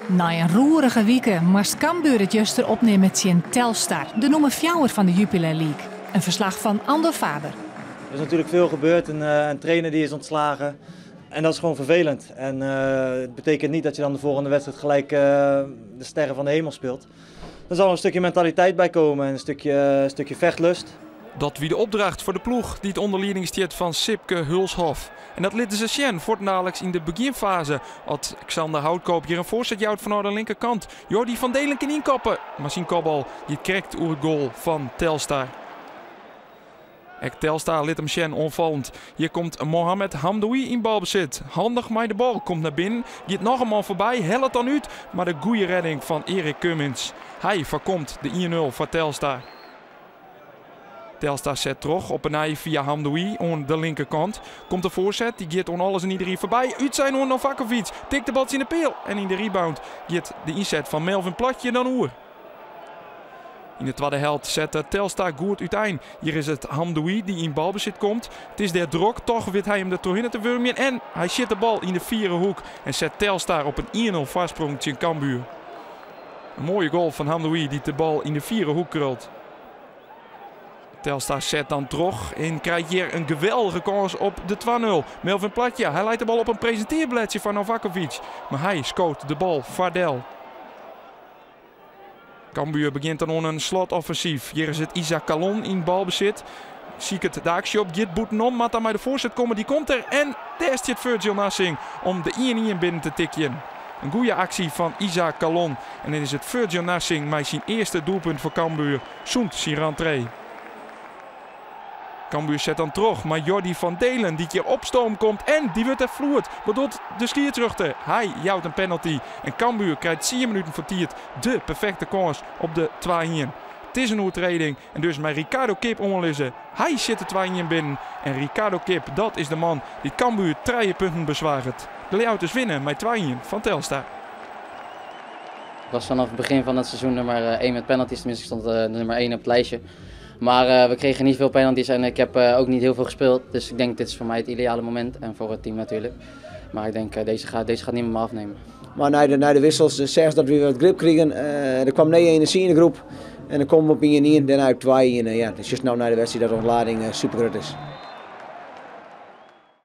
Na een roerige week moest Cambuur het juster opnemen tegen Telstar, de nummer 4 van de Jupiler League. Een verslag van Andor Faber. Er is natuurlijk veel gebeurd, een trainer die is ontslagen. En dat is gewoon vervelend. En het betekent niet dat je dan de volgende wedstrijd gelijk de sterren van de hemel speelt. Er zal een stukje mentaliteit bij komen en een stukje vechtlust. Dat wie de opdracht voor de ploeg die het onder leiding stiert van Sipke Hulshof. En dat liet ze zien voor het nadelijks in de beginfase. Had Xander Houtkoop hier een voorzet jouwt vanuit de linkerkant. Jordi van Delen kan inkoppen. Maar zijn kopbal die krijgt oer het goal van Telstar. Telstar liet hem zien onvallend. Hier komt Mohamed Hamdoui in balbezit. Handig met de bal, komt naar binnen. Gaat nog een man voorbij, helpt dan uit. Maar de goede redding van Erik Cummins. Hij voorkomt de 1-0 voor Telstar. Telstar zet terug op een ei via Hamdoui aan de linkerkant. Komt de voorzet, die gaat on alles en iedereen voorbij. Uit zijn on Novakovic, tikt de bal in de peel. En in de rebound gaat de inzet van Melvin Platje dan oer. In de tweede helft zet Telstar goed uiteen. Hier is het Hamdoui die in balbezit komt. Het is der druk, toch weet hij hem er doorheen te wurmen. En hij zit de bal in de vierde hoek en zet Telstar op een 1-0 voorsprong tegen Cambuur. Een mooie goal van Hamdoui die de bal in de vierde hoek krult. Telstar zet dan terug en krijgt hier een geweldige kans op de 2-0. Melvin Platje, hij leidt de bal op een presenteerbladje van Novakovic. Maar hij scoot de bal Vardel. Cambuur begint dan aan een slotoffensief. Hier is het Isaac Calon in balbezit. Zie ik het de actie op Jit Boetenom. Maar dan bij de voorzet komen, die komt er. En daar is het Virgil Nassing om de 1-1 binnen te tikjen. Een goede actie van Isaac Calon. En dan is het Virgil Nassing met zijn eerste doelpunt voor Cambuur. Zoent zijn rentree. Cambuur zet dan terug, maar Jordi van Delen die keer op stoom komt en die wordt er vloerd. Waardoor de schiedsrechter, hij jouwt een penalty. En Cambuur krijgt 4 minuten voor tiert de perfecte kans op de 2-1. Het is een overtreding en dus met Ricardo Kip omlezen. Hij zit de 2-1 binnen en Ricardo Kip, dat is de man die Cambuur 3 punten bezwaart. De Leeuwters winnen met 2-1 van Telstar. Ik was vanaf het begin van het seizoen nummer 1 met penalties, tenminste ik stond nummer 1 op het lijstje. Maar we kregen niet veel penalties en ik heb ook niet heel veel gespeeld. Dus ik denk dit is voor mij het ideale moment en voor het team natuurlijk. Maar ik denk deze gaat niemand me afnemen. Maar na de wissels zeggen dat we wat grip kregen. Er kwam 9-1 in de groep en dan komen we op 1-1 en daarna 2-1. Ja, het is juist nou na de wedstrijd dat de ontlading super groot is.